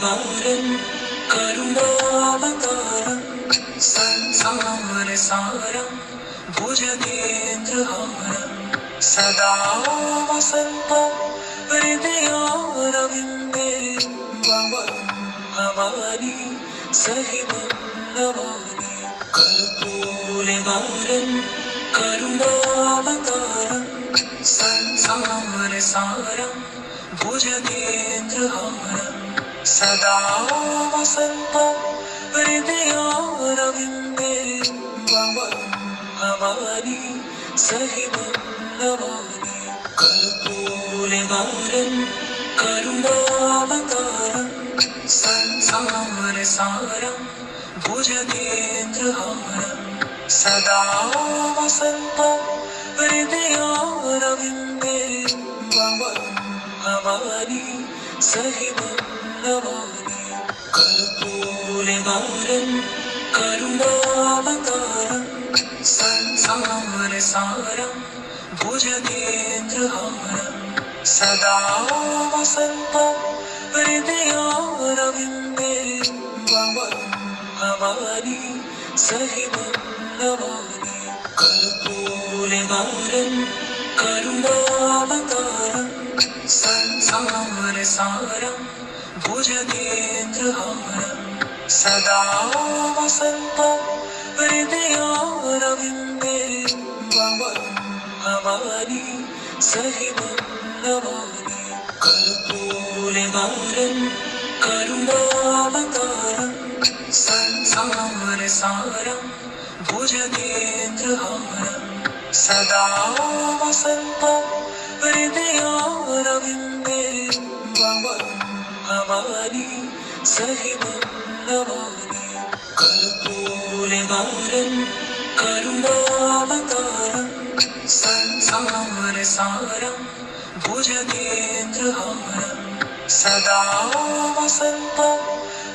निवारण करुणावतारं संसारसारं भुजगेन्द्रहारं सदा वसन्तं हृदयारविन्दे भवानी सहितं नमामि कर्पूरनिवारण करुणावतारं संसारसारं भुजगेन्द्रहारं सदा वसन्तं हृदयारविन्दे भवानी सहितं नमामि कर्पूरनिवारण करुणावतारं संसारसारं भुजगेन्द्रहारं सदा वसन्तं हृदयारविन्दे भवानी सहितं नमामि कर्पूरनिवारण करुणावतारं संसारसारं भुजगेन्द्रहारं सदा वसन्तं हृदयारविन्दे भवानी सहितं नमामि कर्पूरनिवारण करुणावतारं संसारसारं भुजगेन्द्रहारं सदा वसन्तं हृदयारविन्दे भवानी सहितं नमामि कर्पूरनिवारण करुणावतारं संसारसारं भुजगेन्द्रहारं सदा वसन्तं हृदयारविन्दे भवानी सहितं नमामि कर्पूरनिवारण करुणावतारं संसारसारं भुजगेन्द्रहारं सदा वसन्तं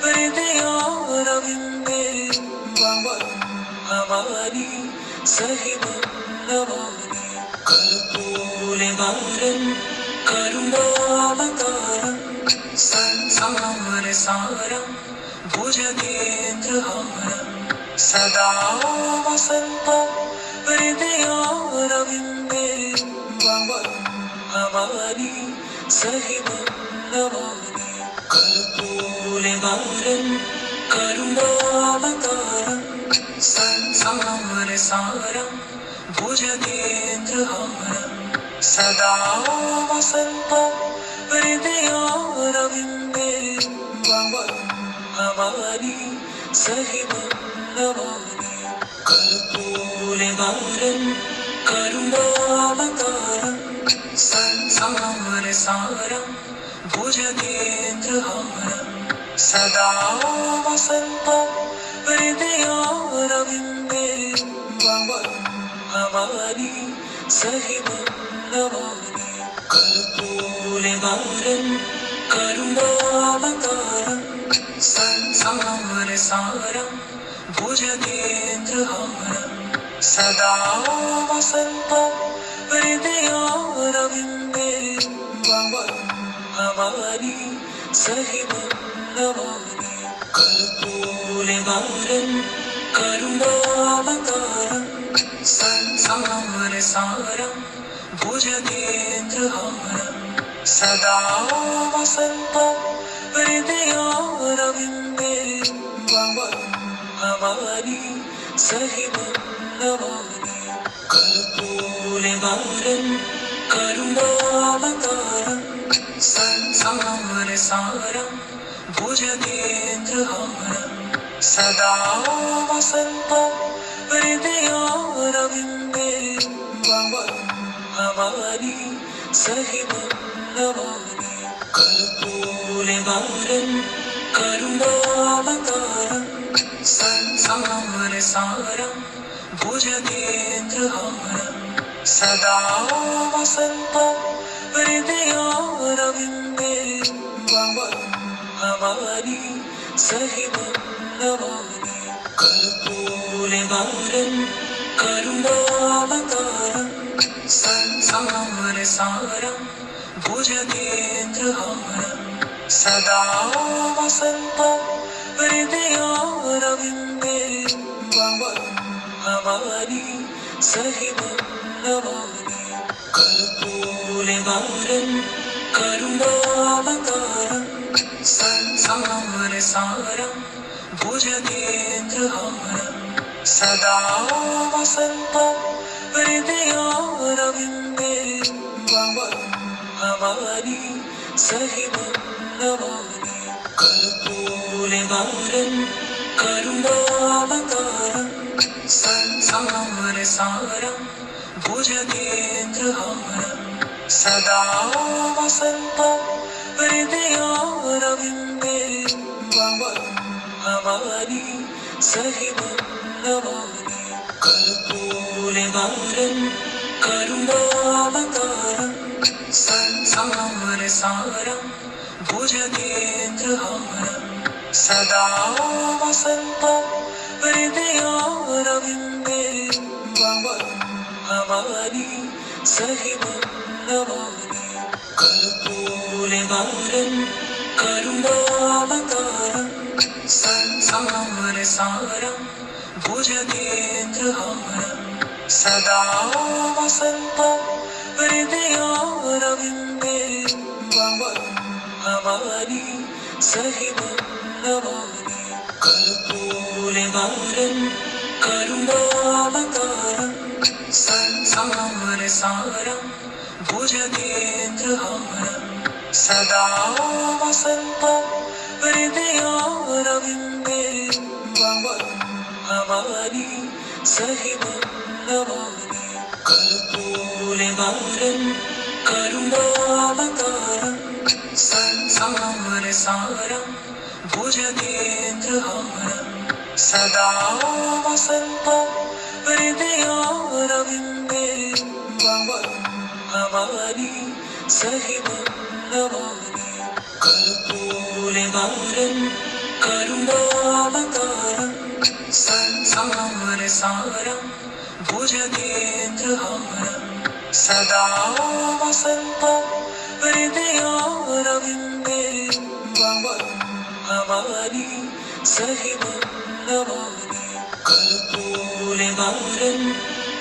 हृदयारविन्दे भवानी सहितं नमामि कर्पूरनिवारण करुणावतारं संसारसारं भुजगेन्द्रहारं सदा वसन्तं हृदयारविन्दे भवानी सहितं नमामि कर्पूरनिवारण करुणावतारं संसारसारं भुजगेन्द्रहारं सदा वसन्तं हृदयारविन्दे भवानी सहितं नमामि कर्पूरनिवारण करुणावतारं संसारसारं भुजगेन्द्रहारं सदा वसन्तं हृदयारविन्दे भवानी सहितं नमामि कर्पूरनिवारण करुणावतारं संसारसारं भुजगेन्द्रहारं सदा वसन्तं हृदयारविन्दे भवानी सहितं नमामि कर्पूरनिवारण करुणावतारं संसारसारं भुजगेन्द्रहारं सदा वसन्तं हृदयारविन्दे भवानी सहितं नमामि कर्पूरनिवारण करुणावतारं संसारसारं भुजगेन्द्रहारं सदा वसन्तं हृदयारविन्दे भवानी सहितं नमामि कर्पूरनिवारण करुणावतारं संसारसारं भुजगेन्द्रहारं सदा वसन्तं हृदयारविन्दे भवानी सहितं नमामि कर्पूरनिवारण करुणावतारं संसारसारं भुजगेन्द्रहारं सदा वसन्तं हृदयारविन्दे भवानी सहितं नमामि कर्पूरगौरं करुणावतारं संसारसारं भुजगेन्द्रहारं सदा वसन्तं हृदयारविन्दे भवानी सहितं नमामि कर्पूरगौरं करुणावतारं संसारसारं भुजगेन्द्रहारं सदा वसन्तं हृदयारविन्दे भवानी सहितं नमामि कर्पूरगौरं करुणावतारं संसारसारं भुजगेन्द्रहारं सदा वसन्तं हृदयारविन्दे भवानी सहितं नमामि कर्पूरगौरं करुणावतारं संसारसारं भुजगेन्द्रहारं सदा वसन्तं हृदयारविन्दे भवानी सहितं नमामि कर्पूरगौरं करुणावतारं संसारसारं भुजगेन्द्रहारं सदा वसन्तं हृदयारविन्दे भवानी सहितं नमामि कर्पूरगौरं करुणावतारं संसारसारं भुजगेन्द्रहारं सदा वसन्तं हृदयारविन्दे भवानी सहितं नमामि कर्पूरगौरं करुणावतारं संसारसारं भुजगेन्द्रहारं सदा वसन्तं हृदयारविन्दे भवानी सहितं नमामि कर्पूरगौरं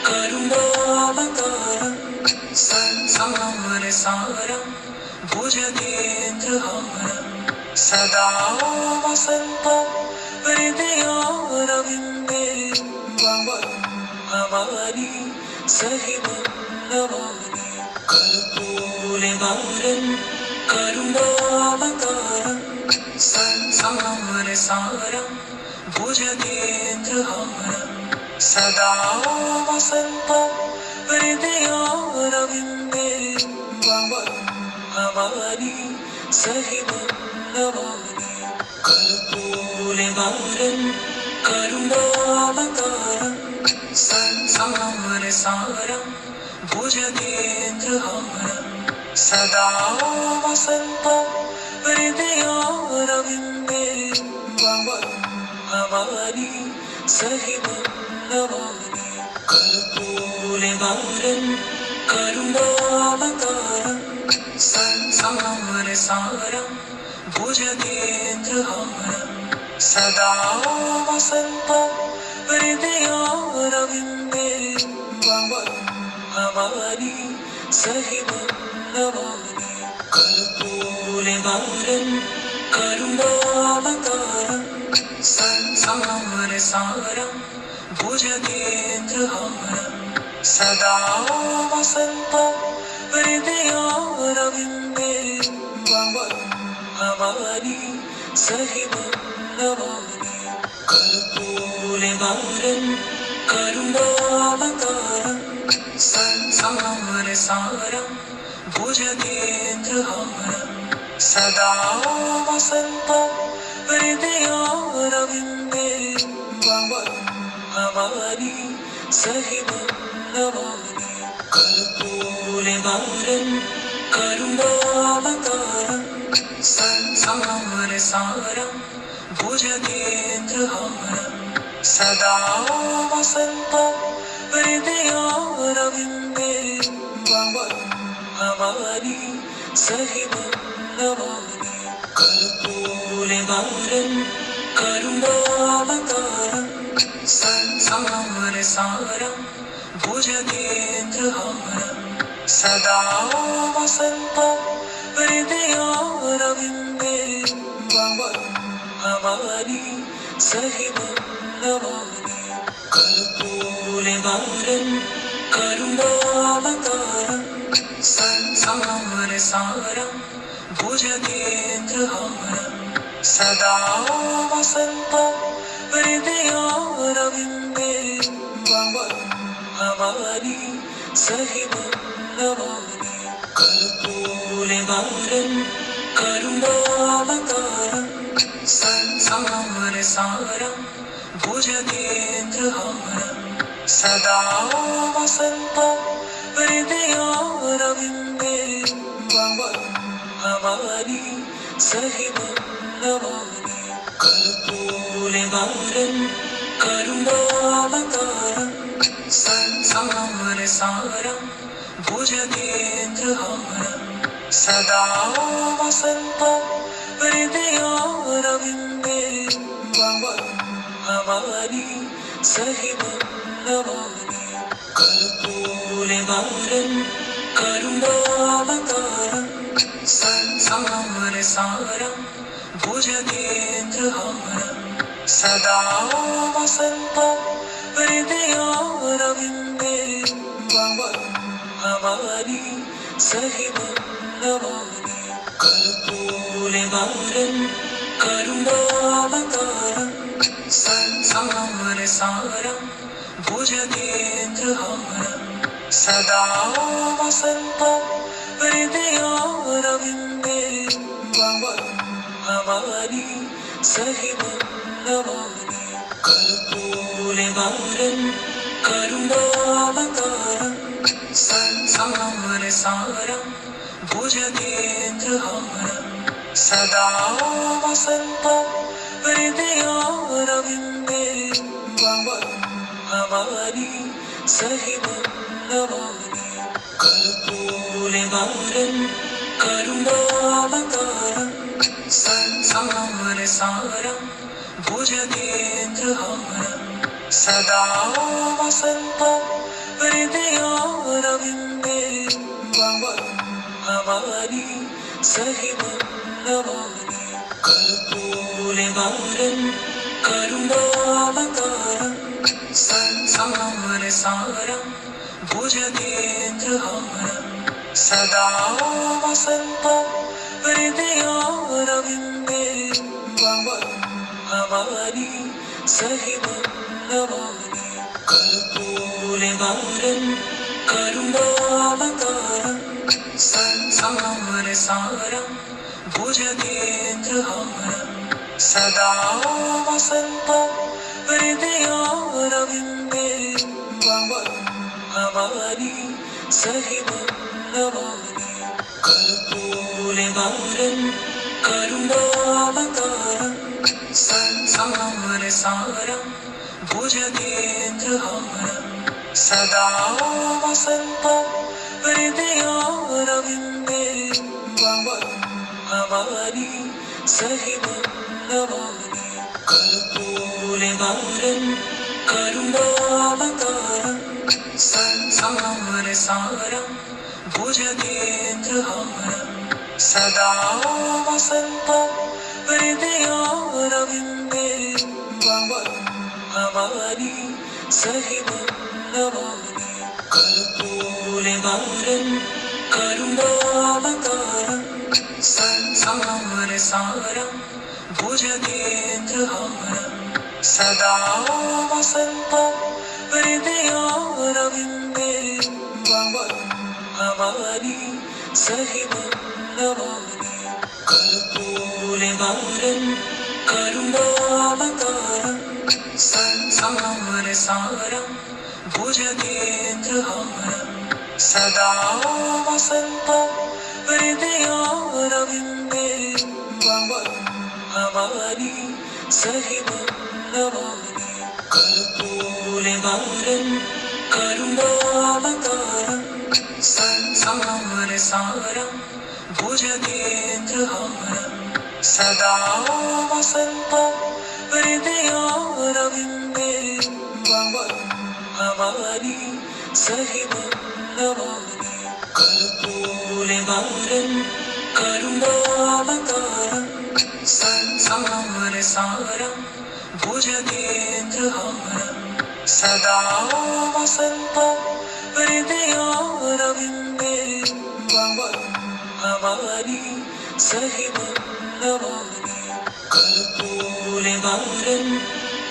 करुणावतारं संसारसारं भुजगेन्द्रहारं सदा वसन्तं हृदयारविन्दे भवानी सहितं नमामि कर्पूरगौरं करुणावतारं संसारसारं भुजगेन्द्रहारं सदा वसन्तं हृदयारविन्दे भवानी सहितं नमामि कर्पूरगौरं करुणावतारं संसारसारं भुजगेन्द्रहारं सदा वसन्तं हृदयारविन्दे भवानी सहितं नमामि कर्पूरगौरं करुणावतारं संसारसारं भुजगेन्द्रहारं सदा वसन्तं हृदयारविन्दे भवानी सहितं नमामि कर्पूरगौरं करुणावतारं संसारसारं भुजगेन्द्रहारं सदा वसन्तं हृदयारविन्दे भवानी सहितं नमामि कर्पूरगौरं करुणावतारं संसारसारं भुजगेन्द्रहारं सदा वसन्तं हृदयारविन्दे भवानी सहितं नमामि कर्पूरगौरं करुणावतारं संसारसारं भुजगेन्द्रहारं सदा वसन्तं हृदयारविन्दे भवानी सहितं नमामि कर्पूरगारं करुणावतारं संसारसारं भुजगेन्द्रहारं सदा वसन्तं हृदयारविन्दे भवानी सहितं नमामि कर्पूरगारं करुणावतारं संसारसारं भुजगेन्द्रहारं सदा वसन्तं हृदयारविन्दे भवानी सहितं नमामि कर्पूरगारं करुणावतारं संसारसारं भुजगेन्द्रहारं सदा वसन्तं हृदयारविन्दे भवानी सहितं नमामि कर्पूरगारं करुणावतारं संसारसारं भुजगेन्द्रहारं सदा वसन्तं हृदयारविन्दे भवानी सहितं नमामि कर्पूरगारं करुणावतारं संसारसारं भुजगेन्द्रहारं सदा वसन्तं हृदयारविन्दे भवानी सहितं नमामि कर्पूरगारं करुणावतारं संसारसारं भुजगेन्द्रहारं सदा वसन्तं हृदयारविन्दे भवानी सहितं नमामि कर्पूरगारं करुणावतारं संसारसारं भुजगेन्द्रहारं सदा वसन्तं हृदयारविन्दे भवानी सहितं नमामि कर्पूरगारं करुणावतारं संसारसारं भुजगेन्द्रहारं सदा वसन्तं हृदयारविन्दे भवानी सहितं नमामि कर्पूरगारं करुणावतारं संसारसारं भुजगेन्द्रहारं सदा वसन्तं हृदयारविन्दे भवानी सहितं नमामि कर्पूरगारं करुणावतारं संसारसारं भुजगेन्द्रहारं सदा वसन्तं हृदयारविन्दे भवानी सहितं नमामि कर्पूरगारं करुणावतारं संसारसारं भुजगेन्द्रहारं सदा वसन्तं हृदयारविन्दे भवानी सहितं नमामि कर्पूरगारं करुणावतारं संसारसारं भुजगेन्द्रहारं सदा वसन्तं हृदयारविन्दे भवानी सहितं नमामि कर्पूरगारं करुणावतारं संसारसारं भुजगेन्द्रहारं सदा वसन्तं हृदयारविन्दे भवानी सहितं नमामि कर्पूरगारं करुणावतारं संसारसारं भुजगेन्द्रहारं सदा वसन्तं हृदयारविन्दे भवानी सहितं नमामि कर्पूरगारं करुणावतारं संसारसारं भुजगेन्द्रहारं सदा वसन्तं हृदयारविन्दे भवन् भवानी सहितं नमामि कर्पूरगौरं करुणावतारं संसारसारं भुजगेन्द्रहारं सदा वसन्तं हृदयारविन्दे भवन् भवानी सहितं नमामि कर्पूरगौरं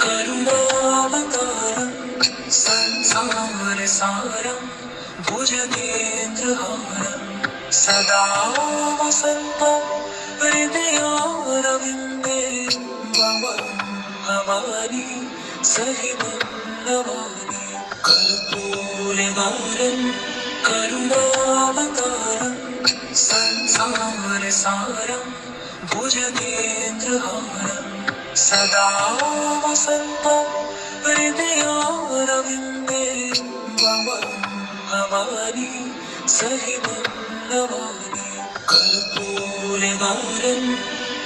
करुणावतारं संसारसारं भुजगेन्द्रहारं सदा वसन्तं हृदयारविन्दे भवन् भवानी सहितं नमामि कर्पूरगौरं करुणावतारं संसारसारं भुजगेन्द्रहारं सदा वसन्तं हृदयारविन्दे भवन् भवानी सहितं नमामि कर्पूरगौरं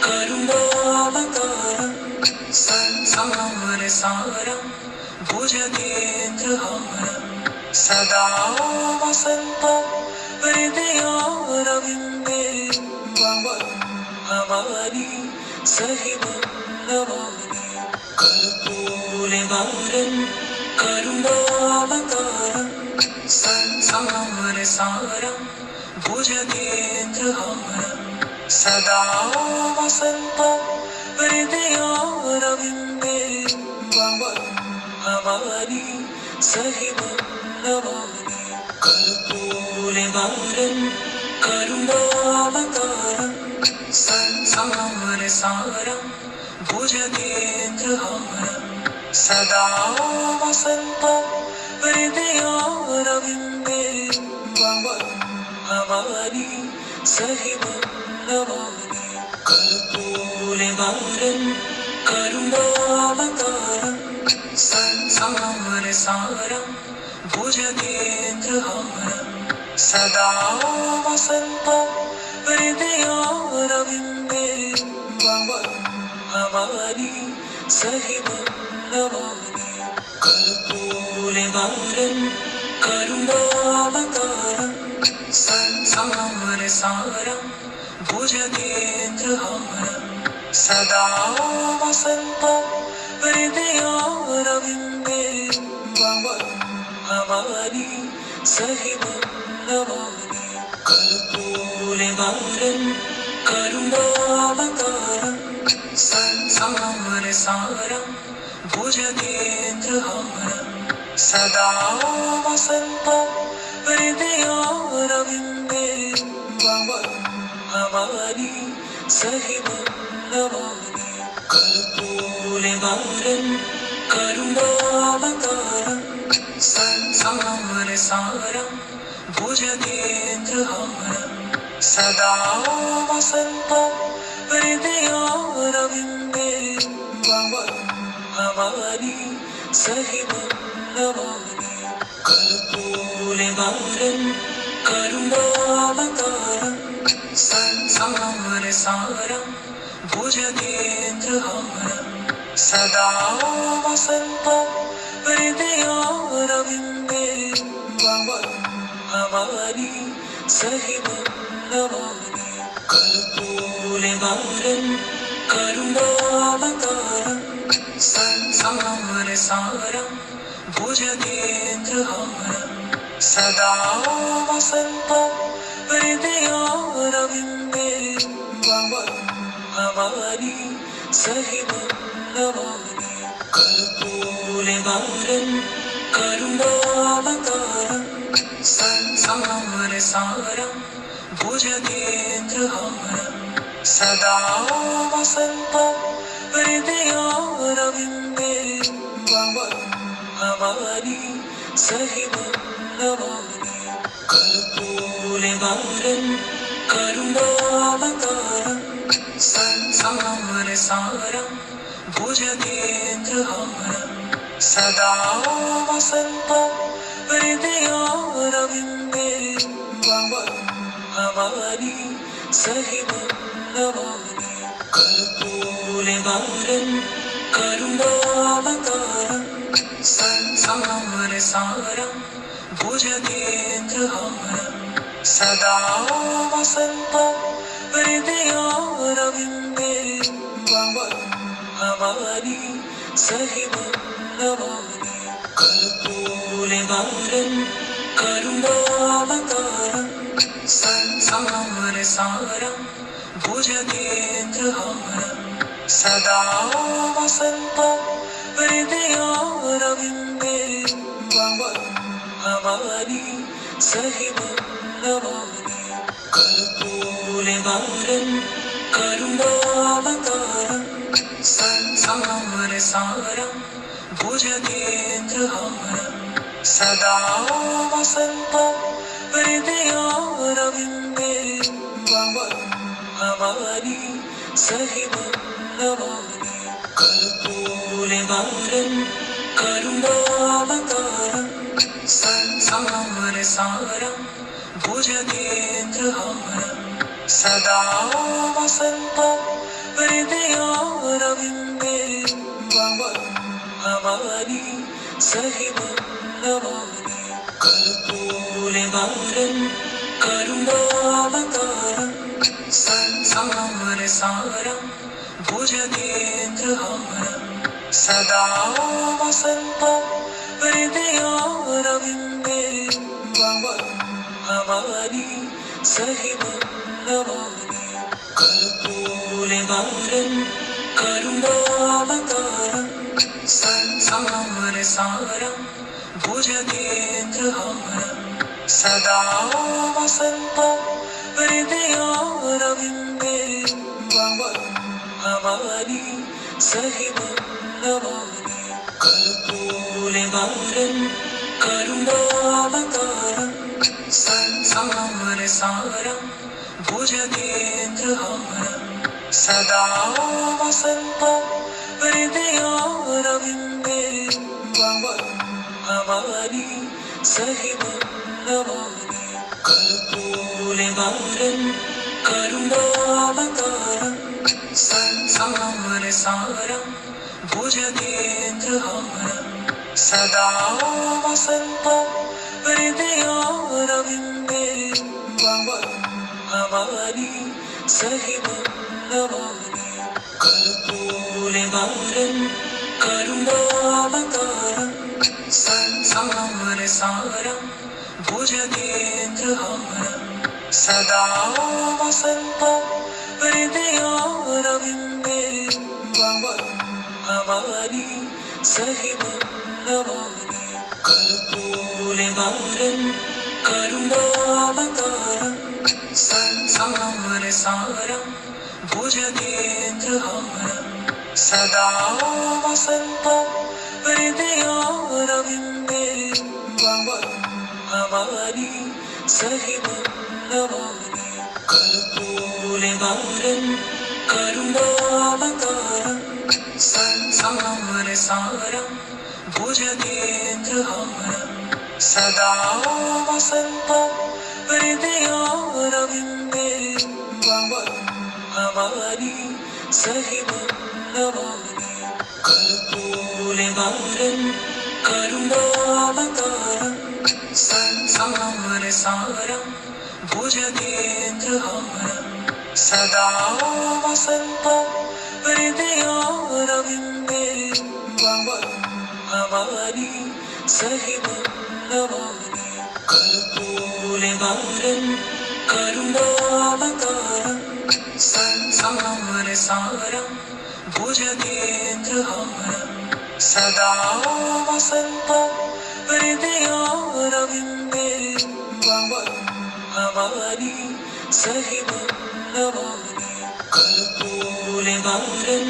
करुणावतारं संसारसारं भुजगेन्द्रहारं सदा वसन्तं हृदयारविन्दे भवन् भवानी सहितं नमामि कर्पूरगौरं करुणावतारं संसारसारं भुजगेन्द्रहारं सदा वसन्तं हृदयारविन्दे भवन् भवानी सहितं नमामि कर्पूरगौरं करुणावतारं संसारसारं भुजगेन्द्रहारं सदा वसन्तं हृदयारविन्दे भवन् भवानी सहितं नमामि कर्पूरगौरं करुणावतारं संसारसारं भुजगेन्द्रहारं सदा वसन्तं हृदयारविन्दे भवन् भवानी सहितं नमामि कर्पूरगौरं करुणावतारं संसारसारं भुजगेन्द्रहारं सदा वसन्तं हृदयारविन्दे भवन् भवानी सहितं नमामि कर्पूरगौरं करुणावतारं संसारसारं भुजगेन्द्रहारं सदा वसन्तं हृदयारविन्दे भवन् भवानी सहितं नमामि कर्पूरगौरं करुणावतारं संसारसारं भुजगेन्द्रहारं सदा वसन्तं हृदयारविन्दे भवन् भवानी सहितं नमामि कर्पूरगौरं करुणावतारं संसारसारं भुजगेन्द्रहारं सदा वसन्तं हृदयारविन्दे भवन् भवानी सहितं नमामि कर्पूरगौरं करुणावतारं संसारसारं भुजगेन्द्रहारं सदा वसन्तं हृदयारविन्दे भवन् भवानी सहितं नमामि कर्पूरगौरं करुणावतारं संसारसारं भुजगेन्द्रहारं सदा वसन्तं हृदयारविन्दे भवन् भवानी सहितं नमामि कर्पूरगौरं करुणावतारं संसारसारं भुजगेन्द्रहारं सदा वसन्तं हृदयारविन्दे भवन् भवानी सहितं नमामि कर्पूरवारं करुणावतारं संसारसारं भुजगेन्द्रहारं सदा वसन्तं हृदयारविन्दे भवं भवानी सहितं नमामि कर्पूरवारं करुणावतारं संसारसारं भुजगेन्द्रहारं सदा वसन्तं हृदयारविन्दे भवं भवानी सहितं नमामि कर्पूरवारं करुणावतारं संसारसारं भुजगेन्द्रहारं सदा वसन्तं हृदयारविन्दे भवं भवानी सहितं नमामि कर्पूरवारं करुणावतारं संसारसारं भुजगेन्द्रहारं सदा वसन्तं हृदयारविन्दे भवं भवानी सहितं नमामि कर्पूरवारं करुणावतारं संसारसारं भुजगेन्द्रहारं सदा वसन्तं हृदयारविन्दे भवं भवानी सहितं नमामि कर्पूरवारं करुणावतारं संसारसारं भुजगेन्द्रहारं सदा वसन्तं हृदयारविन्दे भवं भवानी सहितं नमामि कर्पूरवारं करुणावतारं संसारसारं भुजगेन्द्रहारं सदा वसन्तं हृदयारविन्दे भवं भवानी सहितं नमामि कर्पूरवारं करुणावतारं संसारसारं भुजगेन्द्रहारं सदा वसन्तं हृदयारविन्दे भवं भवानी सहितं नमामि कर्पूरवारं करुणावतारं संसारसारं भुजगेन्द्रहारं सदा वसन्तं हृदयारविन्दे भवं भवानी सहितं नमामि कर्पूरवारं करुणावतारं संसारसारं भुजगेन्द्रहारं सदा वसन्तं हृदयारविन्दे भवं भवानी सहितं नमामि कर्पूरवारं करुणावतारं संसारसारं भुजगेन्द्रहारं सदा वसन्तं हृदयारविन्दे भवं भवानी सहितं नमामि कर्पूरवारं करुणावतारं संसारसारं भुजगेन्द्रहारं सदा वसन्तं हृदयारविन्दे भवं भवानी सहितं नमामि कर्पूरवारं करुणावतारं संसारसारं भुजगेन्द्रहारं सदा वसन्तं हृदयारविन्दे भवं भवानी सहितं नमामि कर्पूरवारं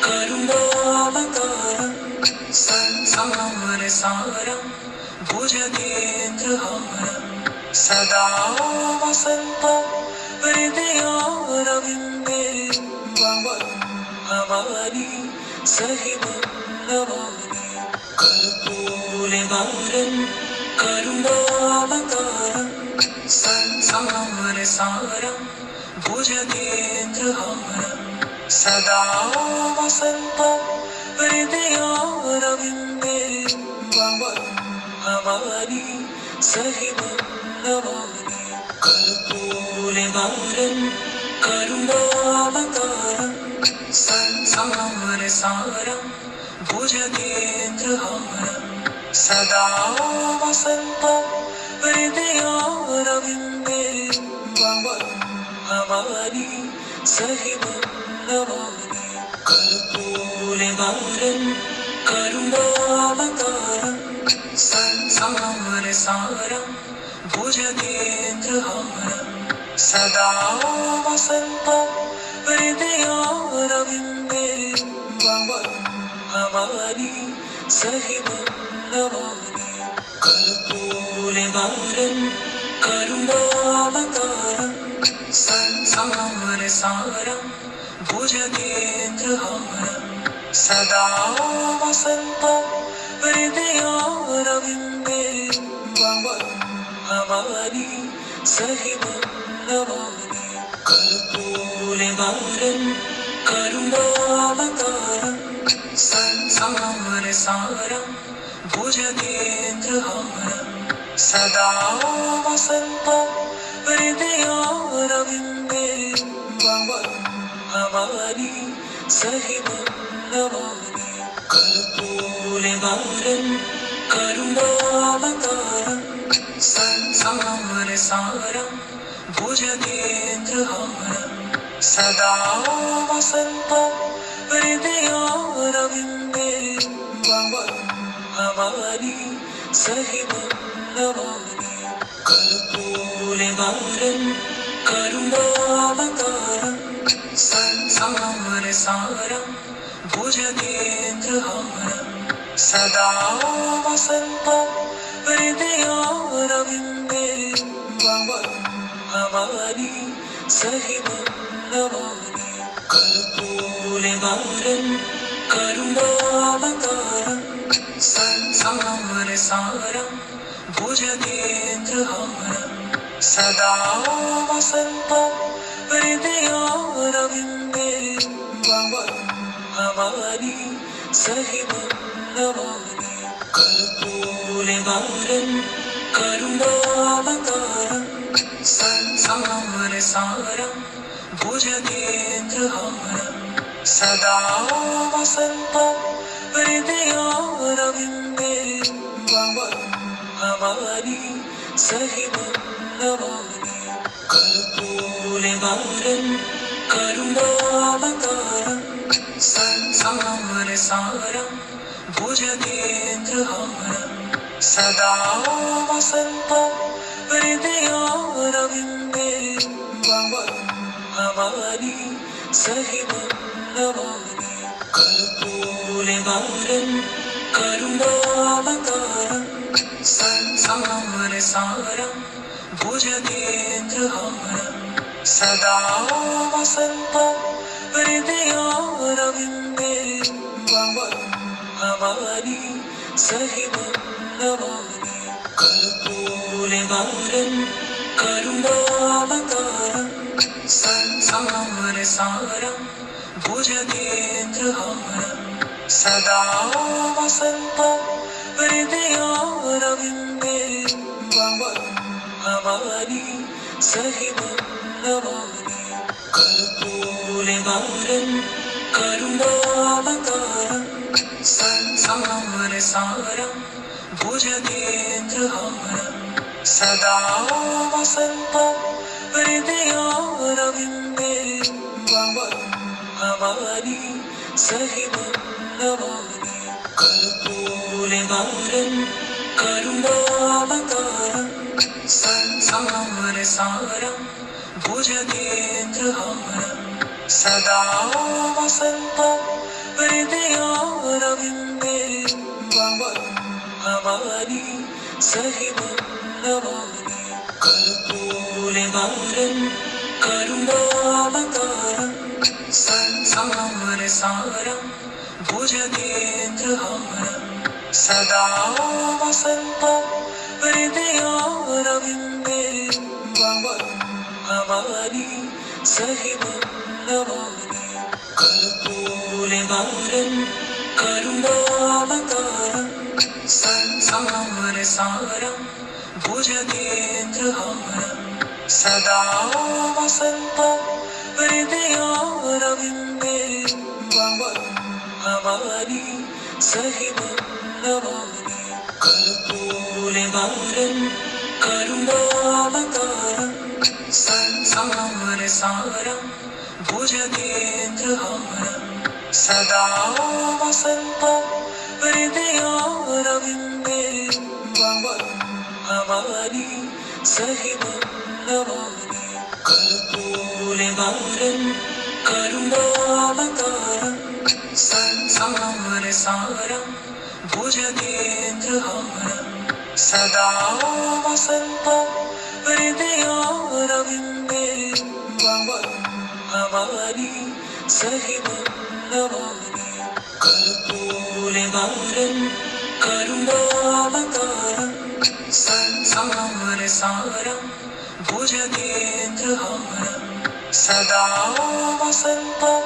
करुणावतारं संसारसारं भुजगेन्द्रहारं सदा वसन्तं हृदयारविन्दे भवं भवानी सहितं नमामि कर्पूरवारं करुणावतारं संसारसारं भुजगेन्द्रहारं सदा वसन्तं हृदयारविन्दे भवतु हमारी सहितं नमामि कर्पूरगौरं करुणावतारं संसारसारं भुजगेन्द्रहारं सदा वसन्तं हृदयारविन्दे भवतु हमारी सहितं नमामि कर्पूरगौरं करुणावतारं संसारसारं भुजगेन्द्रहारं सदा वसन्तं हृदयारविन्दे भवतु हमारी सहितं नमामि कर्पूरगौरं करुणावतारं संसारसारं भुजगेन्द्रहारं सदा वसन्तं हृदयारविन्दे भवतु हमारी सहितं नमामि कर्पूरगौरं करुणावतारं संसारसारं भुजगेन्द्रहारं सदा वसन्तं हृदयारविन्दे भवतु हमारी सहितं नमामि कर्पूरगौरं करुणावतारं संसारसारं भुजगेन्द्रहारं सदा वसन्तं हृदयारविन्दे भवतु हमारी सहितं नमामि कर्पूरगौरं करुणावतारं संसारसारं भुजगेन्द्रहारं सदा वसन्तं हृदयारविन्दे भवतु हमारी सहितं नमामि कर्पूरगौरं करुणावतारं संसारसारं भुजगेन्द्रहारं सदा वसन्तं हृदयारविन्दे भवतु हमारी सहितं नमामि कर्पूरगौरं करुणावतारं संसारसारं भुजगेन्द्रहारं सदा वसन्तं हृदयारविन्दे भवतु हमारी सहितं नमामि कर्पूरगौरं करुणावतारं संसारसारं भुजगेन्द्रहारं सदा वसन्तं हृदयारविन्दे भवतु हमारी सहितं नमामि कर्पूरगौरं करुणावतारं संसारसारं भुजगेन्द्रहारं सदा वसन्तं हृदयारविन्दे भवतु हमारी सहितं नमामि कर्पूरगौरं करुणावतारं संसारसारं भुजगेन्द्रहारं सदा वसन्तं हृदयारविन्दे भवतु हमारी सहितं नमामि कर्पूरगौरं करुणावतारं संसारसारं भुजगेन्द्रहारं सदा वसन्तं हृदयारविन्दे भवतु हमारी सहितं नमामि कर्पूरगौरं करुणावतारं संसारसारं भुजगेन्द्रहारं सदा वसन्तं हृदयारविन्दे भवतु हमारी सहितं नमामि कर्पूरगौरं करुणावतारं संसारसारं भुजगेन्द्रहारं सदा वसन्तं हृदयारविन्दे भवतु हमारी सहितं नमामि कर्पूरगारं करुणावतारं संसारसारं भुजगेन्द्रहारं सदा वसन्तं हृदयारविन्दे मम भवानी सहितं नमामि कर्पूरगारं करुणावतारं संसारसारं भुजगेन्द्रहारं सदा वसन्तं हृदयारविन्दे मम भवानी सहितं नमामि कर्पूरगारं करुणावतारं संसारसारं भुजगेन्द्रहारं सदा वसन्तं हृदयारविन्दे मम भवानी सहितं नमामि कर्पूरगारं करुणावतारं संसारसारं भुजगेन्द्रहारं सदा वसन्तं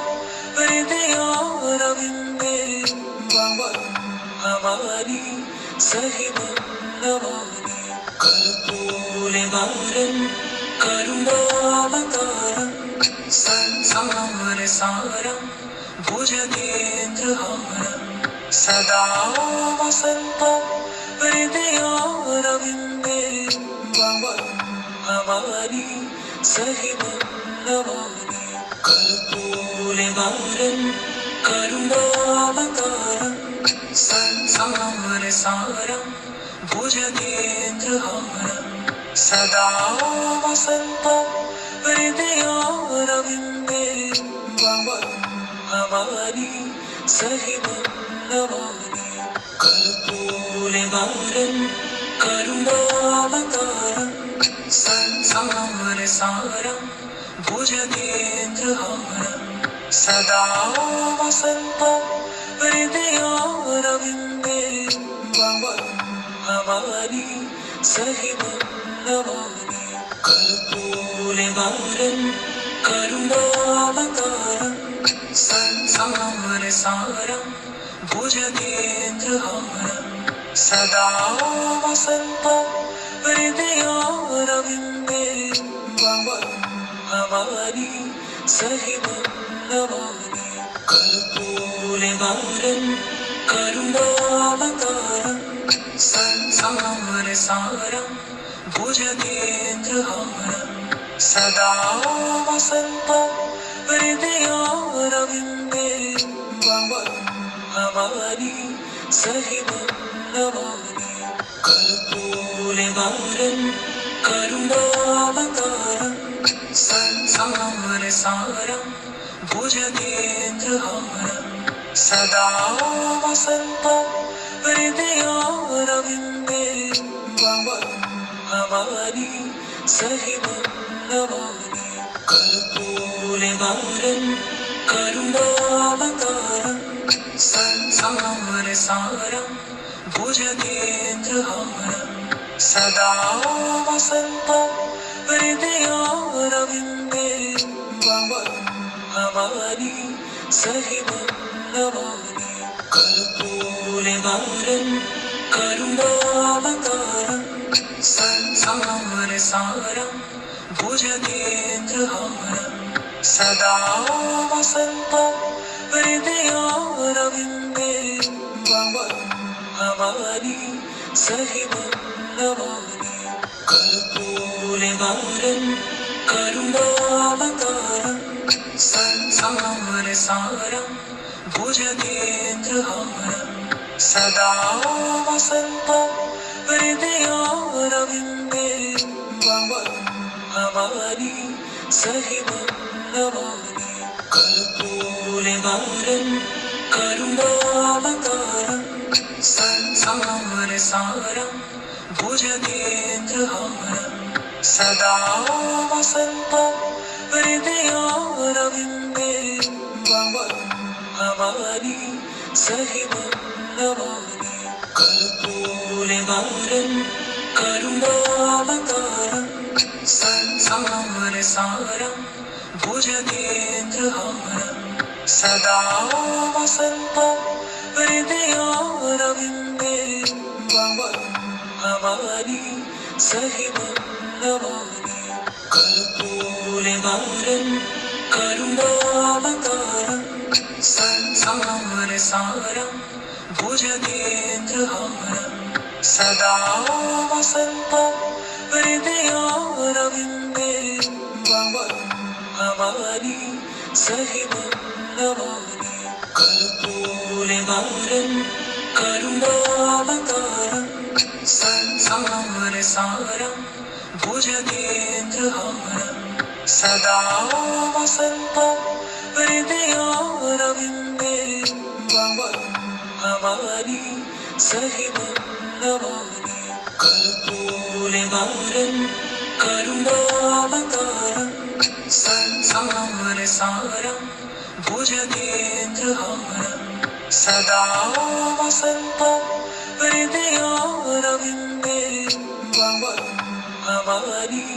हृदयारविन्दे मम भवानी सहितं नमामि कर्पूरगारं करुणावतारं संसारसारं भुजगेन्द्रहारं सदा वसन्तं हृदयारविन्दे मम भवानी सहितं नमामि कर्पूरगारं करुणावतारं संसारसारं भुजगेन्द्रहारं सदा वसन्तं हृदयारविन्दे मम भवानी सहितं नमामि कर्पूरगारं करुणावतारं संसारसारं भुजगेन्द्रहारं सदा वसन्तं हृदयारविन्दे मम भवानी सहितं नमामि कर्पूरगारं करुणावतारं संसारसारं भुजगेन्द्रहारं सदा वसन्तं हृदयारविन्दे मम भवानी सहितं नमामि कर्पूरगारं करुणावतारं संसारसारं भुजगेन्द्रहारं सदा वसन्तं हृदयारविन्दे मम भवानी सहितं नमामि कर्पूरगारं करुणावतारं संसारसारं भुजगेन्द्रहारं सदा वसन्तं हृदयारविन्दे मम भवानी सहितं नमामि कर्पूरगारं करुणावतारं संसारसारं भुजगेन्द्रहारं सदा वसन्तं हृदयारविन्दे मम भवानी सहितं नमामि कर्पूरगारं करुणावतारं संसारसारं भुजगेन्द्रहारं सदा वसन्तं हृदयारविन्दे मम भवानी सहितं नमामि कर्पूरगारं करुणावतारं संसारसारं भुजगेन्द्रहारं सदा वसन्तं हृदयारविन्दे मम भवानी सहितं नमामि कर्पूरगारं करुणावतारं संसारसारं भुजगेन्द्रहारं सदा वसन्तं हृदयारविन्दे मम भवानी सहितं नमामि कर्पूरगारं करुणावतारं संसारसारं भुजगेन्द्रहारं सदा वसन्तं हृदयारविन्दे भवं भवानी सहितं नमामि कर्पूरगौरं करुणावतारं संसारसारं भुजगेन्द्रहारं सदा वसन्तं हृदयारविन्दे भवं भवानी सहितं नमामि कर्पूरगौरं करुणावतारं संसारसारं भुजगेन्द्रहारं सदा वसन्तं हृदयारविन्दे भवं भवानी सहितं नमामि कर्पूरगौरं करुणावतारं संसारसारं भुजगेन्द्रहारं सदा वसन्तं हृदयारविन्दे भवं भवानी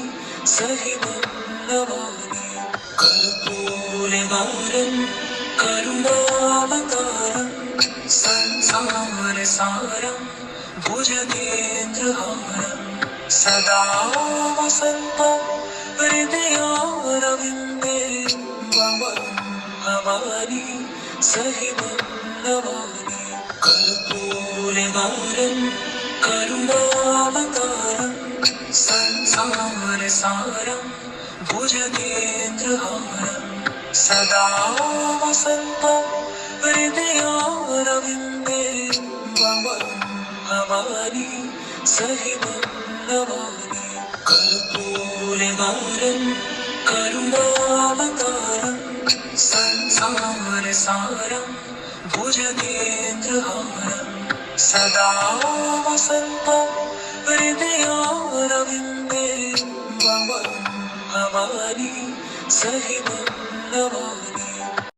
सहितं नमामि कर्पूरगौरं करुणावतारं संसारसारं भुजगेन्द्रहारं सदा वसन्तं हृदयारविन्दे भवं भवानी सहितं नमामि कर्पूरगौरं करुणावतारं संसारसारं भुजगेन्द्रहारं सदा वसन्तं हृदयारविन्दे भवं भवानी सहितं नमामि कर्पूरगौरं करुणावतारं संसारसारं भुजगेन्द्रहारं सदा वसन्तं हृदयारविन्दे भवं भवानी सहितं नमामि